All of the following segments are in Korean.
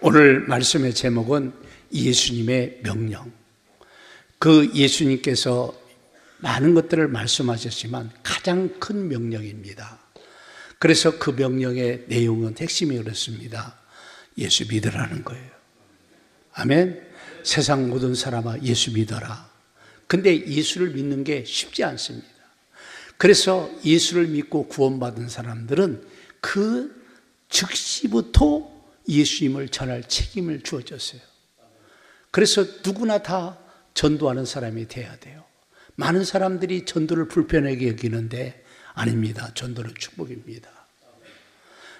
오늘 말씀의 제목은 예수님의 명령. 그 예수님께서 많은 것들을 말씀하셨지만 가장 큰 명령입니다. 그래서 그 명령의 내용은 핵심이 그렇습니다. 예수 믿으라는 거예요. 아멘. 세상 모든 사람아 예수 믿어라. 근데 예수를 믿는 게 쉽지 않습니다. 그래서 예수를 믿고 구원받은 사람들은 그 즉시부터 예수님을 전할 책임을 주어졌어요. 그래서 누구나 다 전도하는 사람이 돼야 돼요. 많은 사람들이 전도를 불편하게 여기는데 아닙니다. 전도는 축복입니다.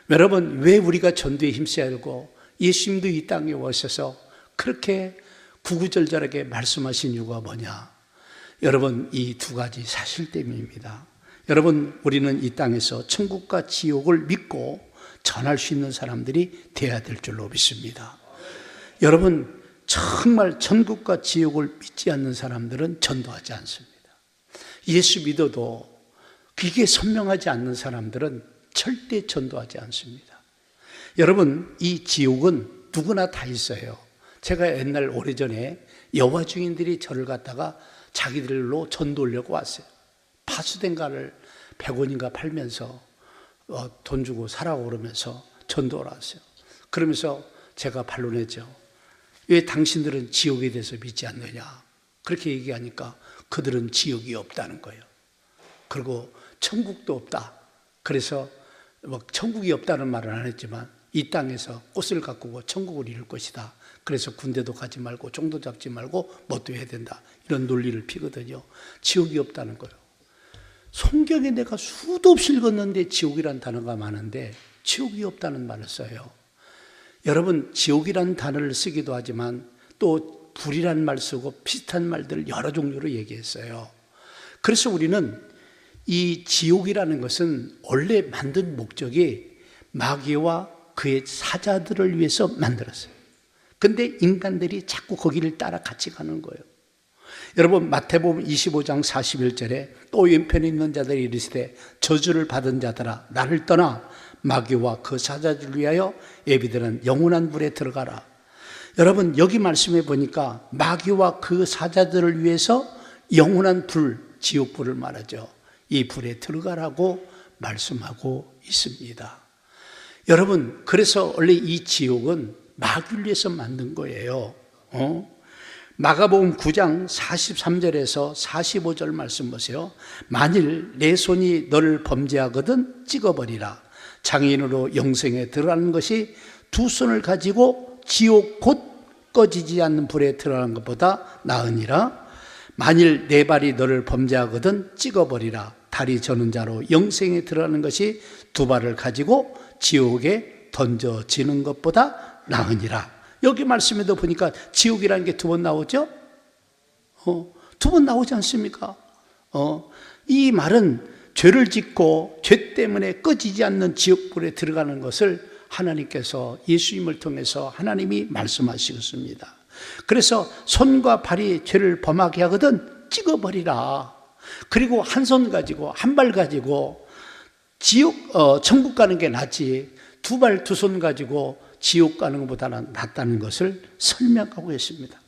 여러분, 왜 우리가 전도에 힘써야 하고 예수님도 이 땅에 오셔서 그렇게 구구절절하게 말씀하신 이유가 뭐냐? 여러분, 이 두 가지 사실 때문입니다. 여러분, 우리는 이 땅에서 천국과 지옥을 믿고 전할 수 있는 사람들이 돼야 될 줄로 믿습니다. 여러분, 정말 천국과 지옥을 믿지 않는 사람들은 전도하지 않습니다. 예수 믿어도 그게 선명하지 않는 사람들은 절대 전도하지 않습니다. 여러분, 이 지옥은 누구나 다 있어요. 제가 옛날 오래전에 여호와 증인들이 저를 갖다가 자기들로 전도하려고 왔어요. 파수된가를 100원인가 팔면서 돈 주고 사라고 그러면서 전도를 왔어요. 그러면서 제가 반론했죠. 왜 당신들은 지옥에 대해서 믿지 않느냐? 그렇게 얘기하니까 그들은 지옥이 없다는 거예요. 그리고 천국도 없다. 그래서 천국이 없다는 말은 안 했지만 이 땅에서 꽃을 가꾸고 천국을 이룰 것이다. 그래서 군대도 가지 말고 종도 잡지 말고 뭣도 해야 된다. 이런 논리를 피거든요. 지옥이 없다는 거예요. 성경에 내가 수도 없이 읽었는데 지옥이란 단어가 많은데 지옥이 없다는 말을 써요. 여러분, 지옥이란 단어를 쓰기도 하지만 또 불이란 말 쓰고 비슷한 말들을 여러 종류로 얘기했어요. 그래서 우리는 이 지옥이라는 것은 원래 만든 목적이 마귀와 그의 사자들을 위해서 만들었어요. 근데 인간들이 자꾸 거기를 따라 같이 가는 거예요. 여러분, 마태복음 25장 41절에 또 왼편에 있는 자들이 이르시되 저주를 받은 자들아 나를 떠나 마귀와 그 사자들을 위하여 예비되는 영원한 불에 들어가라. 여러분, 여기 말씀해 보니까 마귀와 그 사자들을 위해서 영원한 불, 지옥불을 말하죠. 이 불에 들어가라고 말씀하고 있습니다. 여러분, 그래서 원래 이 지옥은 마귀를 위해서 만든 거예요. 마가복음 9장 43절에서 45절 말씀 보세요. 만일 내 손이 너를 범죄하거든 찍어버리라. 장애인으로 영생에 들어가는 것이 두 손을 가지고 지옥 곧 꺼지지 않는 불에 들어가는 것보다 나으니라. 만일 내 발이 너를 범죄하거든 찍어버리라. 다리 저는 자로 영생에 들어가는 것이 두 발을 가지고 지옥에 던져지는 것보다 나으니라. 여기 말씀에도 보니까 지옥이라는 게 두 번 나오죠? 두 번 나오지 않습니까? 이 말은 죄를 짓고 죄 때문에 꺼지지 않는 지옥불에 들어가는 것을 하나님께서 예수님을 통해서 하나님이 말씀하시겠습니다. 그래서 손과 발이 죄를 범하게 하거든 찍어버리라. 그리고 한 손 가지고 한 발 가지고 천국 가는 게 낫지 두 발 두 손 가지고 지옥 가는 것보다는 낫다는 것을 설명하고 있습니다.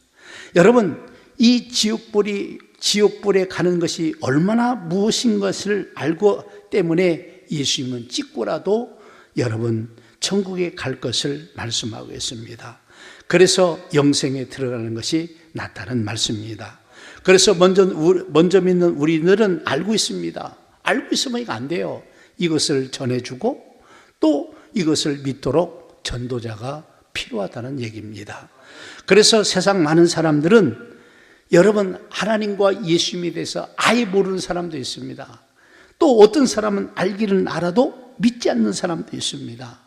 여러분, 이 지옥불에 가는 것이 얼마나 무엇인 것을 알고 때문에 예수님은 찍고라도 여러분 천국에 갈 것을 말씀하고 있습니다. 그래서 영생에 들어가는 것이 낫다는 말씀입니다. 그래서 먼저 믿는 우리들은 알고 있습니다. 알고 있으면 이거 안 돼요. 이것을 전해주고 또 이것을 믿도록 전도자가 필요하다는 얘기입니다. 그래서 세상 많은 사람들은 여러분 하나님과 예수님에 대해서 아예 모르는 사람도 있습니다. 또 어떤 사람은 알기는 알아도 믿지 않는 사람도 있습니다.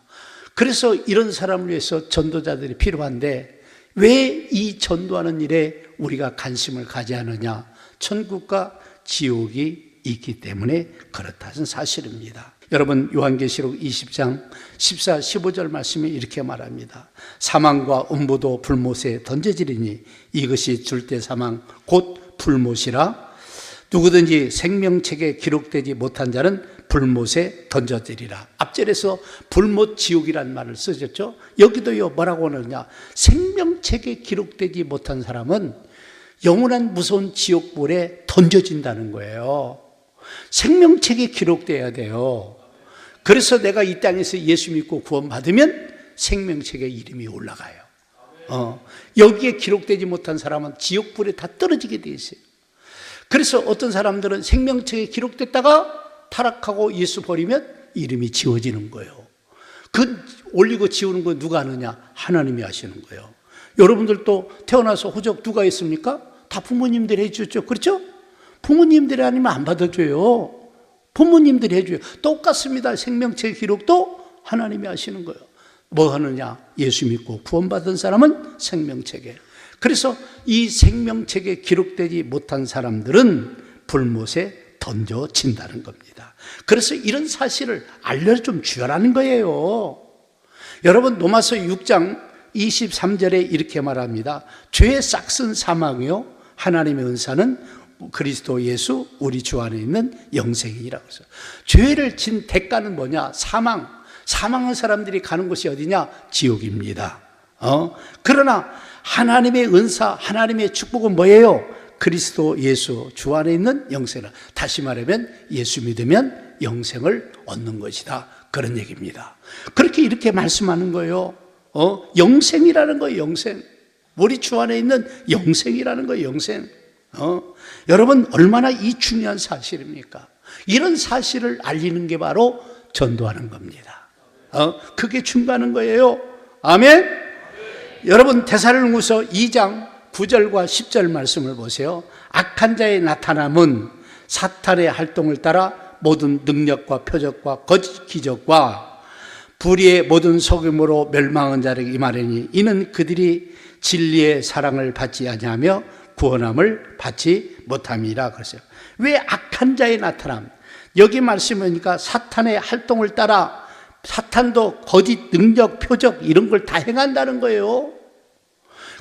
그래서 이런 사람을 위해서 전도자들이 필요한데 왜 이 전도하는 일에 우리가 관심을 가져야 하느냐? 천국과 지옥이 있기 때문에 그렇다는 사실입니다. 여러분 요한계시록 20장 14, 15절 말씀이 이렇게 말합니다. 사망과 음부도 불못에 던져지리니 이것이 줄대 사망 곧 불못이라. 누구든지 생명책에 기록되지 못한 자는 불못에 던져지리라. 앞절에서 불못 지옥이란 말을 쓰셨죠. 여기도요 뭐라고 하느냐, 생명책에 기록되지 못한 사람은 영원한 무서운 지옥불에 던져진다는 거예요. 생명책에 기록돼야 돼요. 그래서 내가 이 땅에서 예수 믿고 구원받으면 생명책에 이름이 올라가요. 여기에 기록되지 못한 사람은 지옥불에 다 떨어지게 돼 있어요. 그래서 어떤 사람들은 생명책에 기록됐다가 타락하고 예수 버리면 이름이 지워지는 거예요. 그 올리고 지우는 거 누가 하느냐? 하나님이 하시는 거예요. 여러분들도 태어나서 호적 누가 했습니까? 다 부모님들이 해주셨죠. 그렇죠? 부모님들이 아니면 안 받아줘요. 부모님들이 해줘요. 똑같습니다. 생명책 기록도 하나님이 하시는 거예요. 뭐 하느냐? 예수 믿고 구원받은 사람은 생명책에. 그래서 이 생명책에 기록되지 못한 사람들은 불못에 던져진다는 겁니다. 그래서 이런 사실을 알려 주라는 거예요. 여러분 로마서 6장 23절에 이렇게 말합니다. 죄의 싹슨 사망이요 하나님의 은사는 그리스도 예수 우리 주 안에 있는 영생이라고 해서, 죄를 진 대가는 뭐냐? 사망한 사람들이 가는 곳이 어디냐? 지옥입니다. 그러나 하나님의 은사, 하나님의 축복은 뭐예요? 그리스도 예수 주 안에 있는 영생이라. 다시 말하면 예수 믿으면 영생을 얻는 것이다, 그런 얘기입니다. 그렇게 이렇게 말씀하는 거예요. 영생이라는 거예요. 영생, 우리 주 안에 있는 영생이라는 거예요. 영생. 여러분 얼마나 이 중요한 사실입니까? 이런 사실을 알리는 게 바로 전도하는 겁니다. 그게 중요한 거예요. 아멘. 여러분 데살로니가서 2장 9절과 10절 말씀을 보세요. 악한 자의 나타남은 사탄의 활동을 따라 모든 능력과 표적과 거짓 기적과 불의의 모든 속임으로 멸망한 자에게 임하려니 이는 그들이 진리의 사랑을 받지 아니하며 구원함을 받지 못함이라 그랬어요. 왜 악한 자의 나타남? 여기 말씀이니까 사탄의 활동을 따라 사탄도 거짓 능력, 표적 이런 걸 다 행한다는 거예요.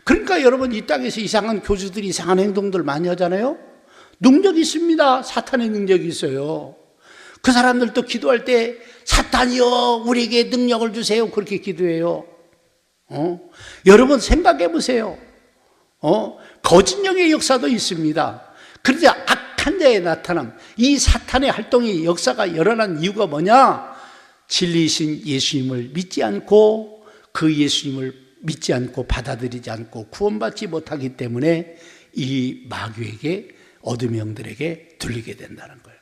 그러니까 여러분 이 땅에서 이상한 교주들이 이상한 행동들 많이 하잖아요. 능력이 있습니다. 사탄의 능력이 있어요. 그 사람들도 기도할 때 사탄이여 우리에게 능력을 주세요 그렇게 기도해요. 여러분 생각해 보세요. 거짓령의 역사도 있습니다. 그런데 악한 자의 나타남, 이 사탄의 활동의 역사가 일어난 이유가 뭐냐? 진리이신 예수님을 믿지 않고 그 예수님을 믿지 않고 받아들이지 않고 구원받지 못하기 때문에 이 마귀에게, 어둠의 영들에게 들리게 된다는 거예요.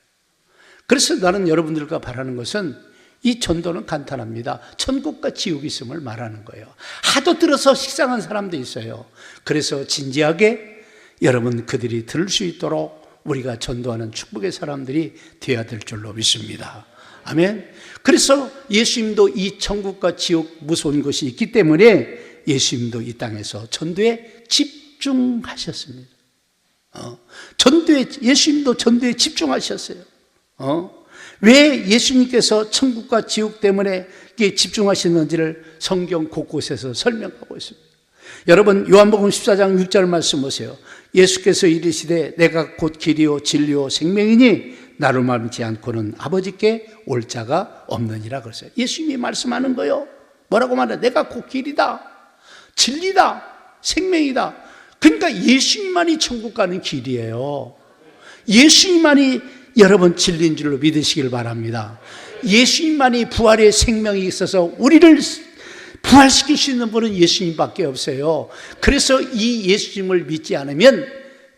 그래서 나는 여러분들과 바라는 것은 이 전도는 간단합니다. 천국과 지옥이 있음을 말하는 거예요. 하도 들어서 식상한 사람도 있어요. 그래서 진지하게 여러분 그들이 들을 수 있도록 우리가 전도하는 축복의 사람들이 되어야 될 줄로 믿습니다. 아멘. 그래서 예수님도 이 천국과 지옥 무서운 것이 있기 때문에 예수님도 이 땅에서 전도에 집중하셨습니다. 예수님도 전도에 집중하셨어요. 왜 예수님께서 천국과 지옥 때문에 집중하셨는지를 성경 곳곳에서 설명하고 있습니다. 여러분 요한복음 14장 6절 말씀 보세요. 예수께서 이르시되 내가 곧 길이요 진리요 생명이니 나로 말미지 않고는 아버지께 올 자가 없느니라 그랬어요. 예수님이 말씀하는 거예요. 뭐라고 말해? 내가 곧 길이다, 진리다, 생명이다. 그러니까 예수님만이 천국 가는 길이에요. 예수님만이 여러분 진리인 줄로 믿으시길 바랍니다. 예수님만이 부활의 생명이 있어서 우리를 부활시킬 수 있는 분은 예수님밖에 없어요. 그래서 이 예수님을 믿지 않으면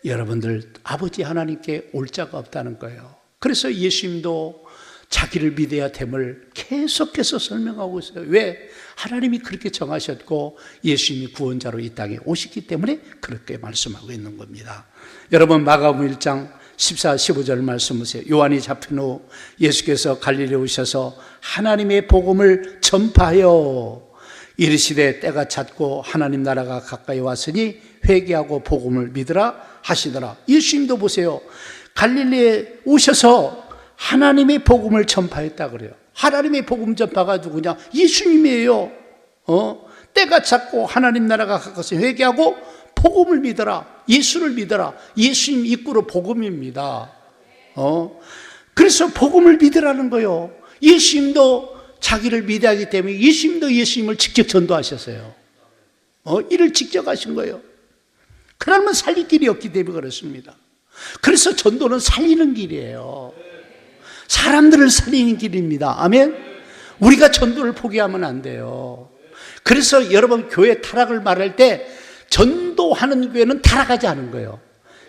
여러분들 아버지 하나님께 올 자가 없다는 거예요. 그래서 예수님도 자기를 믿어야 됨을 계속해서 설명하고 있어요. 왜? 하나님이 그렇게 정하셨고 예수님이 구원자로 이 땅에 오셨기 때문에 그렇게 말씀하고 있는 겁니다. 여러분 마가복음 1장 14, 15절 말씀 보세요. 요한이 잡힌 후 예수께서 갈릴리에 오셔서 하나님의 복음을 전파하여 이르시되 때가 찼고 하나님 나라가 가까이 왔으니 회개하고 복음을 믿으라 하시더라. 예수님도 보세요. 갈릴리에 오셔서 하나님의 복음을 전파했다 그래요. 하나님의 복음 전파가 누구냐? 예수님이에요. 때가 찼고 하나님 나라가 가까워서 회개하고 복음을 믿어라. 예수를 믿어라. 예수님 입구로 복음입니다. 그래서 복음을 믿으라는 거예요. 예수님도 자기를 믿어야 하기 때문에 예수님도 예수님을 직접 전도하셨어요. 이를 직접 하신 거예요. 그러면 살릴 길이 없기 때문에 그렇습니다. 그래서 전도는 살리는 길이에요. 사람들을 살리는 길입니다. 아멘. 우리가 전도를 포기하면 안 돼요. 그래서 여러분 교회 타락을 말할 때 전도하는 교회는 타락하지 않은 거예요.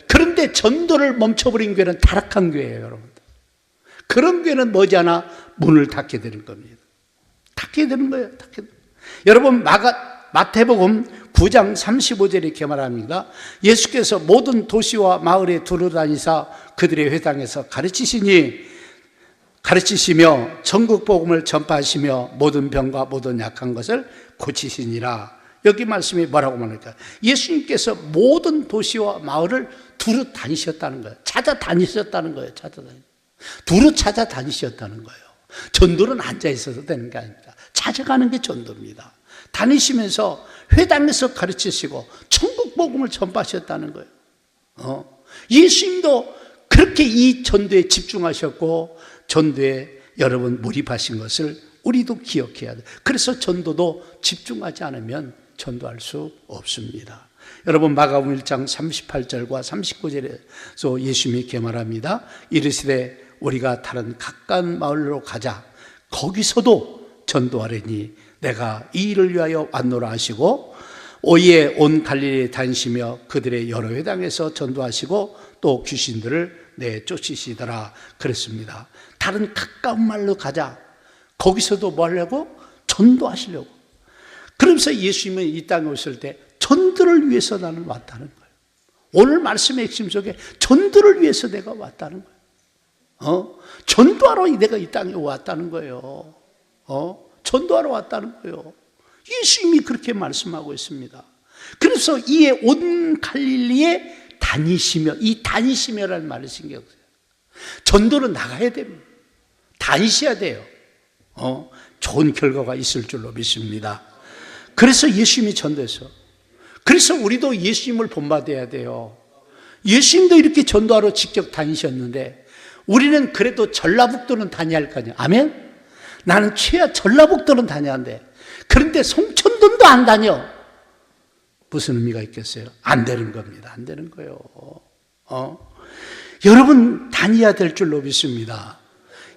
그런데 전도를 멈춰버린 교회는 타락한 교회예요, 여러분. 그런 교회는 머지않아 문을 닫게 되는 겁니다. 닫게 되는 거예요. 닫게 되는 거예요. 여러분 마태복음 9장 35절에 이렇게 말합니다. 예수께서 모든 도시와 마을에 두루다니사 그들의 회당에서 가르치시며 전국 복음을 전파하시며 모든 병과 모든 약한 것을 고치시니라. 여기 말씀이 뭐라고 말합니까? 예수님께서 모든 도시와 마을을 두루 다니셨다는 거예요. 찾아다니셨다는 거예요. 두루 찾아다니셨다는 거예요. 전도는 앉아 있어도 되는 게 아닙니다. 찾아가는 게 전도입니다. 다니시면서 회당에서 가르치시고 천국 복음을 전파하셨다는 거예요. 예수님도 그렇게 이 전도에 집중하셨고 전도에 여러분 몰입하신 것을 우리도 기억해야 돼요. 그래서 전도도 집중하지 않으면 전도할 수 없습니다. 여러분 마가복음 1장 38절과 39절에서 예수님이 이렇게 말합니다. 이르시되 우리가 다른 가까운 마을로 가자. 거기서도 전도하려니 내가 이 일을 위하여 왔노라 하시고 오이에 온 갈릴리에 다니시며 그들의 여러 회당에서 전도하시고 또 귀신들을 내쫓으시더라 그랬습니다. 다른 가까운 마을로 가자. 거기서도 뭐 하려고? 전도하시려고. 그러면서 예수님은 이 땅에 오실 때 전도를 위해서 나는 왔다는 거예요. 오늘 말씀의 핵심 속에 전도를 위해서 내가 왔다는 거예요. 전도하러 내가 이 땅에 왔다는 거예요. 전도하러 왔다는 거예요. 예수님이 그렇게 말씀하고 있습니다. 그래서 이에 온 갈릴리에 다니시며, 이 다니시며라는 말을 신경 써요. 전도는 나가야 됩니다. 다니셔야 돼요. 좋은 결과가 있을 줄로 믿습니다. 그래서 예수님이 전도했어. 그래서 우리도 예수님을 본받아야 돼요. 예수님도 이렇게 전도하러 직접 다니셨는데 우리는 그래도 전라북도는 다녀야 할 거 아니에요. 아멘? 나는 최하 전라북도는 다녀야 한대. 그런데 송천동도 안 다녀. 무슨 의미가 있겠어요? 안 되는 겁니다. 안 되는 거예요. 여러분 다녀야 될 줄로 믿습니다.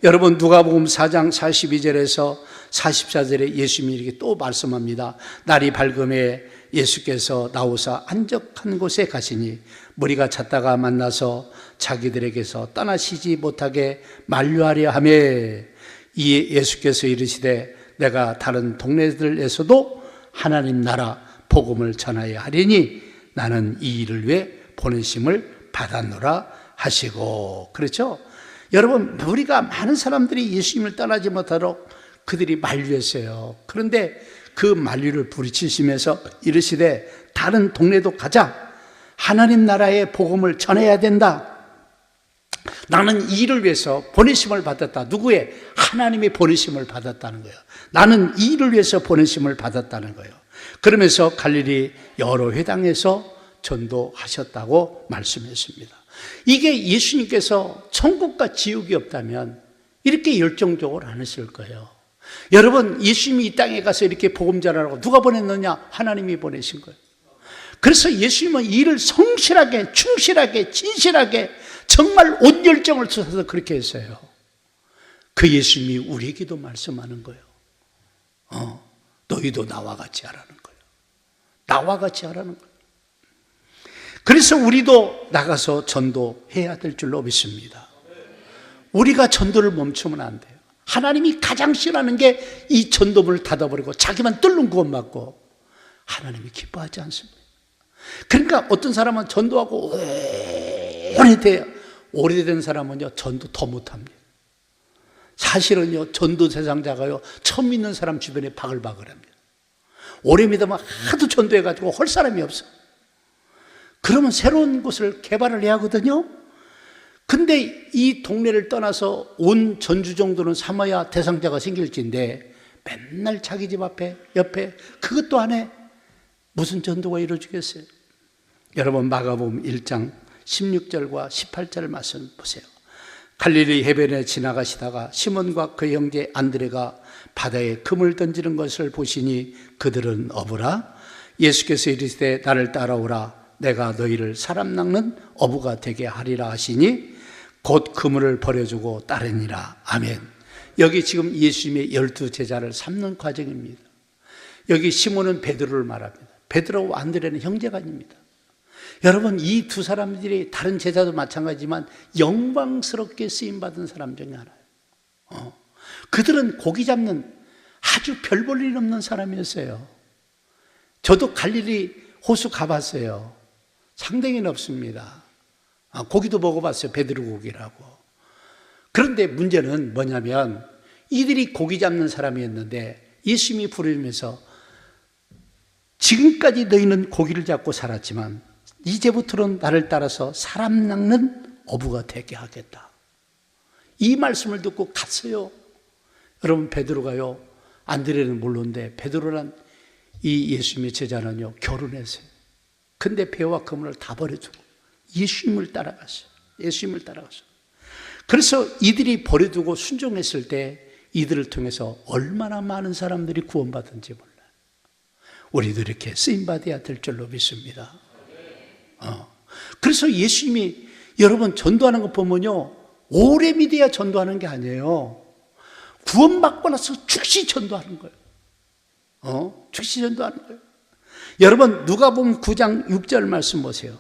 여러분 누가복음 4장 42절에서 44절에 예수님이 이렇게 또 말씀합니다. 날이 밝음에 예수께서 나오사 한적한 곳에 가시니 무리가 찾다가 만나서 자기들에게서 떠나시지 못하게 만류하려 하며 이에 예수께서 이르시되 내가 다른 동네들에서도 하나님 나라 복음을 전하여 하리니 나는 이 일을 위해 보내심을 받았노라 하시고. 그렇죠? 여러분 우리가 많은 사람들이 예수님을 떠나지 못하도록 그들이 만류했어요. 그런데 그 만류를 부르치시면서 이르시되 다른 동네도 가자. 하나님 나라의 복음을 전해야 된다. 나는 이 일을 위해서 보내심을 받았다. 누구의? 하나님의 보내심을 받았다는 거예요. 나는 이 일을 위해서 보내심을 받았다는 거예요. 그러면서 갈릴리 여러 회당에서 전도하셨다고 말씀했습니다. 이게 예수님께서 천국과 지옥이 없다면 이렇게 열정적으로 안 했을 거예요. 여러분 예수님이 이 땅에 가서 이렇게 복음 전하라고 누가 보냈느냐? 하나님이 보내신 거예요. 그래서 예수님은 이 일을 성실하게 충실하게 진실하게 정말 온 열정을 쏟아서 그렇게 했어요. 그 예수님이 우리에게도 말씀하는 거예요. 너희도 나와 같이 하라는 거예요. 나와 같이 하라는 거예요. 그래서 우리도 나가서 전도해야 될 줄로 믿습니다. 우리가 전도를 멈추면 안 돼요. 하나님이 가장 싫어하는 게 이 전도문을 닫아버리고 자기만 뚫는 구원받고 하나님이 기뻐하지 않습니다. 그러니까 어떤 사람은 전도하고 오래된 사람은요 전도 더 못합니다. 사실은요 전도 대상자가요 처음 믿는 사람 주변에 바글바글합니다. 오래 믿으면 하도 전도해가지고 할 사람이 없어. 그러면 새로운 곳을 개발을 해야 하거든요. 근데 이 동네를 떠나서 온 전주 정도는 삼아야 대상자가 생길지인데 맨날 자기 집 앞에 옆에 그것도 안 해. 무슨 전도가 이루어지겠어요? 여러분 마가복음 1장 16절과 18절 말씀 보세요. 갈릴리 해변에 지나가시다가 시몬과 그 형제 안드레가 바다에 금을 던지는 것을 보시니 그들은 어부라. 예수께서 이르시되 나를 따라오라. 내가 너희를 사람 낚는 어부가 되게 하리라 하시니 곧 그물을 버려주고 따르니라. 아멘. 여기 지금 예수님의 12 제자를 삼는 과정입니다. 여기 시몬은 베드로를 말합니다. 베드로와 안드레는 형제간입니다. 여러분 이 두 사람들이 다른 제자도 마찬가지지만 영광스럽게 쓰임받은 사람 중에 하나예요. 그들은 고기 잡는 아주 별 볼 일 없는 사람이었어요. 저도 갈릴리 호수 가봤어요. 상당히 넓습니다. 고기도 먹어봤어요. 베드로 고기라고. 그런데 문제는 뭐냐면 이들이 고기 잡는 사람이었는데 예수님이 부르면서 지금까지 너희는 고기를 잡고 살았지만 이제부터는 나를 따라서 사람 낚는 어부가 되게 하겠다. 이 말씀을 듣고 갔어요. 여러분 베드로가요, 안드레는 몰랐는데 베드로란 이 예수님의 제자는요 결혼했어요. 근데 배와 그물을 다 버려두고 예수님을 따라갔어요. 예수님을 따라갔어요. 그래서 이들이 버려두고 순종했을 때 이들을 통해서 얼마나 많은 사람들이 구원받은지 몰라요. 우리도 이렇게 쓰임받아야 될 줄로 믿습니다. 그래서 예수님이 여러분 전도하는 거 보면요 오래 믿어야 전도하는 게 아니에요. 구원받고 나서 즉시 전도하는 거예요. 즉시 전도하는 거예요. 여러분 누가복음 9장 6절 말씀 보세요.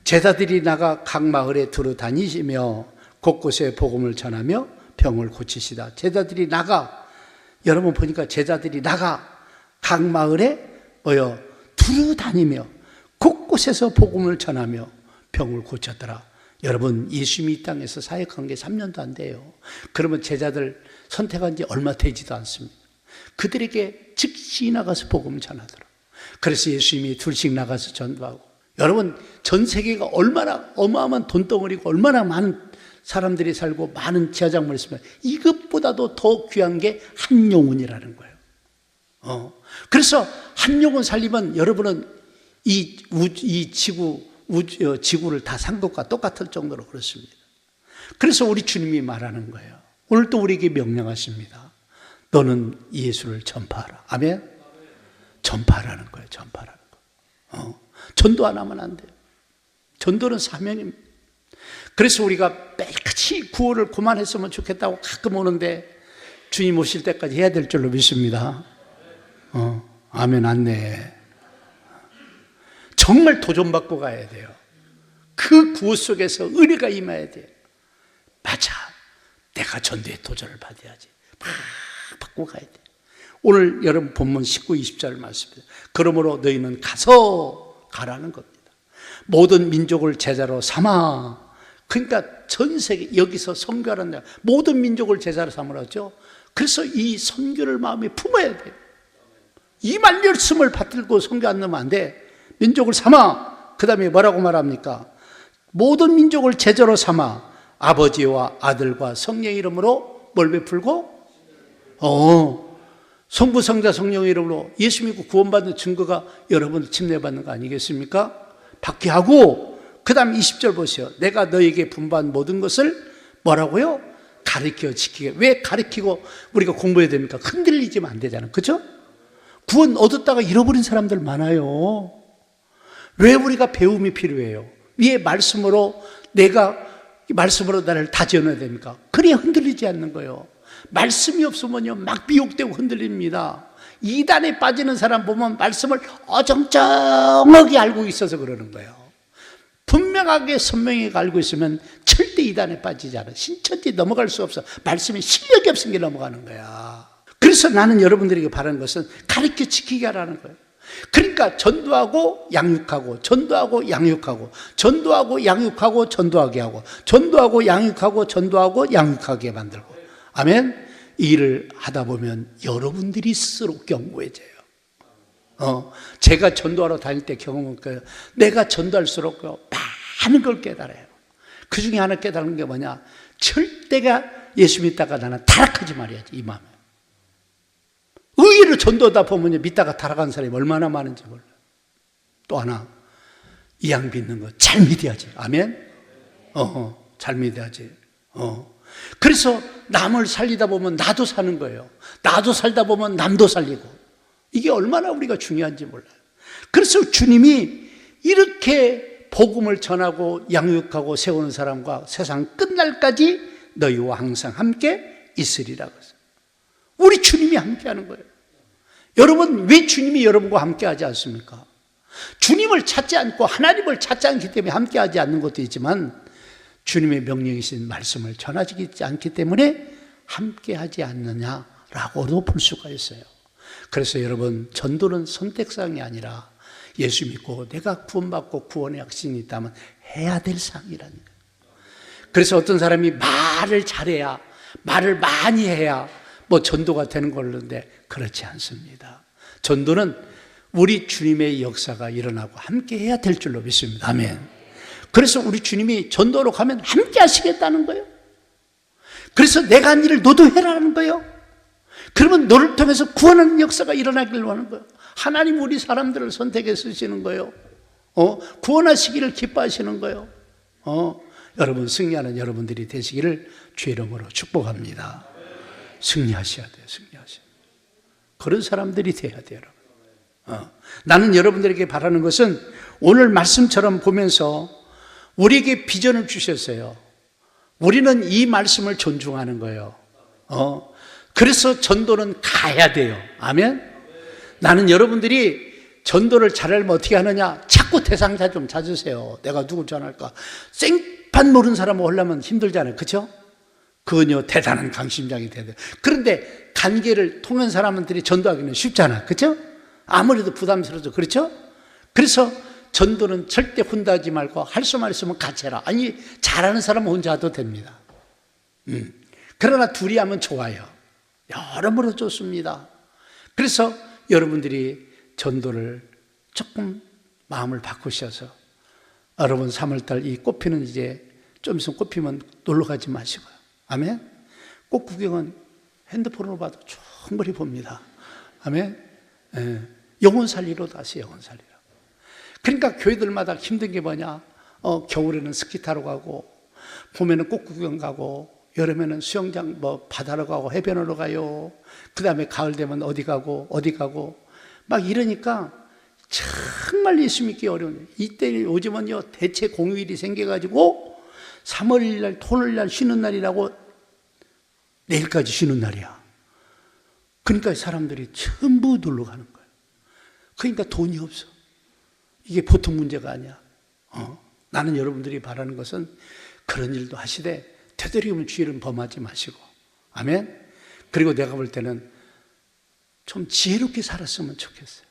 제자들이 나가 각 마을에 두루 다니시며 곳곳에 복음을 전하며 병을 고치시다. 제자들이 나가, 여러분 보니까 제자들이 나가 각 마을에 두루 다니며 곳곳에서 복음을 전하며 병을 고쳤더라. 여러분 예수님이 이 땅에서 사역한 게 3년도 안 돼요. 그러면 제자들 선택한 지 얼마 되지도 않습니다. 그들에게 즉시 나가서 복음을 전하더라. 그래서 예수님이 둘씩 나가서 전도하고, 여러분 전 세계가 얼마나 어마어마한 돈덩어리고 얼마나 많은 사람들이 살고 많은 지하장물이 있으면 이것보다도 더 귀한 게 한 영혼이라는 거예요. 그래서 한 영혼 살리면 여러분은 이 지구를 다 산 것과 똑같을 정도로 그렇습니다. 그래서 우리 주님이 말하는 거예요. 오늘 또 우리에게 명령하십니다. 너는 예수를 전파하라. 아멘. 전파하라는 거예요. 전파하라는 거. 전도 안 하면 안 돼요. 전도는 사명입니다. 그래서 우리가 매일같이 구호를 그만했으면 좋겠다고 가끔 오는데 주님 오실 때까지 해야 될 줄로 믿습니다. 아멘. 안내. 정말 도전받고 가야 돼요. 그 구호 속에서 은혜가 임해야 돼요. 맞아. 내가 전도의 도전을 받아야지. 막 받고 가야 돼요. 오늘 여러분 본문 19, 20절 말씀입니다. 그러므로 너희는 가라는 겁니다. 모든 민족을 제자로 삼아. 그러니까 전 세계 여기서 선교하는 데 모든 민족을 제자로 삼으라죠. 그래서 이 선교를 마음에 품어야 돼요. 이 말씀을 받들고 선교 안 넣으면 안 돼. 민족을 삼아. 그 다음에 뭐라고 말합니까? 모든 민족을 제자로 삼아 아버지와 아들과 성령의 이름으로 뭘 베풀고? 성부, 성자, 성령의 이름으로 예수 믿고 구원받는 증거가 여러분 침례받는 거 아니겠습니까? 받게 하고, 그 다음 20절 보세요. 내가 너에게 분부한 모든 것을 뭐라고요? 가르쳐 지키게. 왜 가르치고 우리가 공부해야 됩니까? 흔들리지면 안 되잖아요. 그렇죠? 구원 얻었다가 잃어버린 사람들 많아요. 왜 우리가 배움이 필요해요? 위에 말씀으로 말씀으로 나를 다져놔야 됩니까? 그래야 흔들리지 않는 거예요. 말씀이 없으면요 막 미혹되고 흔들립니다. 이단에 빠지는 사람 보면 말씀을 어정쩡하게 알고 있어서 그러는 거예요. 분명하게 선명하게 알고 있으면 절대 이단에 빠지지 않아. 신천지 넘어갈 수 없어. 말씀에 실력이 없은 게 넘어가는 거야. 그래서 나는 여러분들에게 바라는 것은 가르쳐 지키게 하라는 거예요. 그러니까 전도하고 양육하고, 전도하고 양육하고, 전도하고 양육하고, 전도하게 하고, 전도하고 양육하고, 전도하고 양육하게 만들고. 아멘. 이 일을 하다 보면 여러분들이 스스로 견고해져요. 제가 전도하러 다닐 때 경험한 거예요. 내가 전도할수록 많은 걸 깨달아요. 그 중에 하나 깨달은 게 뭐냐? 절대가 예수 믿다가 나는 타락하지 말아야지, 이 마음에. 의외로 전도다 보면 믿다가 타락한 사람이 얼마나 많은지 몰라요. 또 하나, 이양 믿는 거 잘 믿어야지. 아멘? 잘 믿어야지. 그래서 남을 살리다 보면 나도 사는 거예요. 나도 살다 보면 남도 살리고. 이게 얼마나 우리가 중요한지 몰라요. 그래서 주님이 이렇게 복음을 전하고 양육하고 세우는 사람과 세상 끝날까지 너희와 항상 함께 있으리라고 했어요. 우리 주님이 함께 하는 거예요. 여러분, 왜 주님이 여러분과 함께 하지 않습니까? 주님을 찾지 않고 하나님을 찾지 않기 때문에 함께 하지 않는 것도 있지만 주님의 명령이신 말씀을 전하지 않기 때문에 함께 하지 않느냐라고도 볼 수가 있어요. 그래서 여러분, 전도는 선택사항이 아니라 예수 믿고 내가 구원받고 구원의 확신이 있다면 해야 될 사항이라는 거예요. 그래서 어떤 사람이 말을 잘해야, 말을 많이 해야 뭐 전도가 되는 걸로인데 그렇지 않습니다. 전도는 우리 주님의 역사가 일어나고 함께 해야 될 줄로 믿습니다. 아멘. 그래서 우리 주님이 전도로 가면 함께 하시겠다는 거예요. 그래서 내가 한 일을 너도 해라는 거예요. 그러면 너를 통해서 구원하는 역사가 일어나기를 하는 거예요. 하나님 우리 사람들을 선택해 쓰시는 거예요. 구원하시기를 기뻐하시는 거예요. 여러분, 승리하는 여러분들이 되시기를 주의 이름으로 축복합니다. 승리하셔야 돼요. 승리하셔야 돼요. 그런 사람들이 돼야 돼요, 여러분. 나는 여러분들에게 바라는 것은 오늘 말씀처럼 보면서 우리에게 비전을 주셨어요. 우리는 이 말씀을 존중하는 거예요. 그래서 전도는 가야 돼요. 아멘? 나는 여러분들이 전도를 잘하려면 어떻게 하느냐? 자꾸 대상자 좀 찾으세요. 내가 누구 전할까? 생판 모르는 사람을 하려면 힘들잖아요. 그렇죠? 그건요, 대단한 강심장이 돼야 돼요. 그런데 관계를 통한 사람들이 전도하기는 쉽잖아. 그렇죠? 아무래도 부담스러워서. 그렇죠? 그래서 전도는 절대 혼자 하지 말고 할 수만 있으면 같이 해라. 아니, 잘하는 사람은 혼자 해도 됩니다. 그러나 둘이 하면 좋아요. 여러모로 좋습니다. 그래서 여러분들이 전도를 조금 마음을 바꾸셔서 여러분 3월달 이 꽃피는 이제 좀 있으면 꽃피면 놀러 가지 마시고요. 아멘? 꽃 구경은 핸드폰으로 봐도 충분히 봅니다. 아멘? 영혼 살리러도 하세요. 영혼 살리러. 그러니까 교회들마다 힘든 게 뭐냐? 겨울에는 스키 타러 가고, 봄에는 꽃 구경 가고, 여름에는 수영장 바다로 가고 해변으로 가요. 그 다음에 가을 되면 어디 가고 막 이러니까 정말 예수 믿기 어려워요. 이때 요즘은요, 대체 공휴일이 생겨가지고 3월 1일 토요일 날 쉬는 날이라고 내일까지 쉬는 날이야. 그러니까 사람들이 전부 놀러 가는 거예요. 그러니까 돈이 없어. 이게 보통 문제가 아니야. 나는 여러분들이 바라는 것은 그런 일도 하시되 되도록이면 주의를 범하지 마시고. 아멘. 그리고 내가 볼 때는 좀 지혜롭게 살았으면 좋겠어요.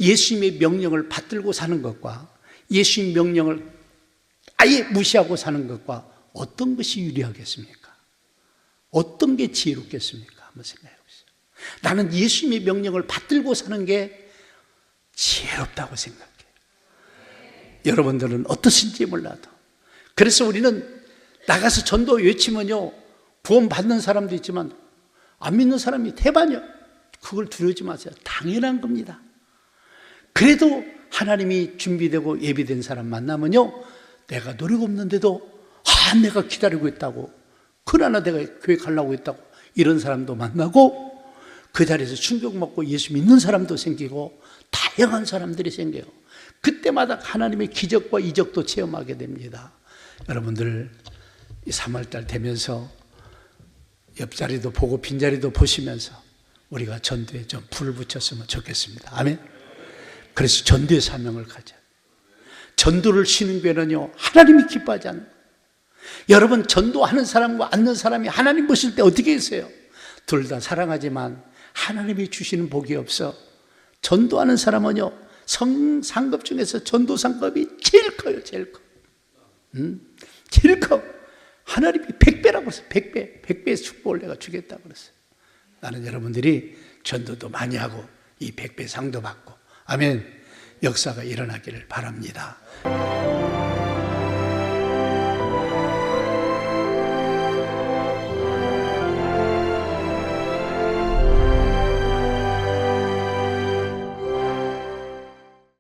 예수님의 명령을 받들고 사는 것과 예수님의 명령을 아예 무시하고 사는 것과 어떤 것이 유리하겠습니까? 어떤 게 지혜롭겠습니까? 한번 생각해 보세요. 나는 예수님의 명령을 받들고 사는 게 지혜롭다고 생각해요. 여러분들은 어떠신지 몰라도. 그래서 우리는 나가서 전도 외치면요, 구원 받는 사람도 있지만 안 믿는 사람이 대반이요. 그걸 두려워하지 마세요. 당연한 겁니다. 그래도 하나님이 준비되고 예비된 사람 만나면요, 내가 노력 없는데도 내가 기다리고 있다고, 그러나 내가 교회 가려고 있다고, 이런 사람도 만나고 그 자리에서 충격 먹고 예수 믿는 사람도 생기고 다양한 사람들이 생겨요. 그때마다 하나님의 기적과 이적도 체험하게 됩니다. 여러분들 3월달 되면서 옆자리도 보고 빈자리도 보시면서 우리가 전도에 좀 불을 붙였으면 좋겠습니다. 아멘. 그래서 전도의 사명을 가져. 전도를 쉬는 교회는요, 하나님이 기뻐하지 않는 거예요. 여러분, 전도하는 사람과 않는 사람이 하나님 보실 때 어떻게 했어요? 둘 다 사랑하지만 하나님이 주시는 복이 없어. 전도하는 사람은요, 상급 중에서 전도 상급이 제일 커요. 제일 커. 제일 커. 하나님이 100배라고 그랬어요. 100배의 축복을 내가 주겠다고 그랬어요. 나는 여러분들이 전도도 많이 하고 이 100배 상도 받고, 아멘, 역사가 일어나기를 바랍니다.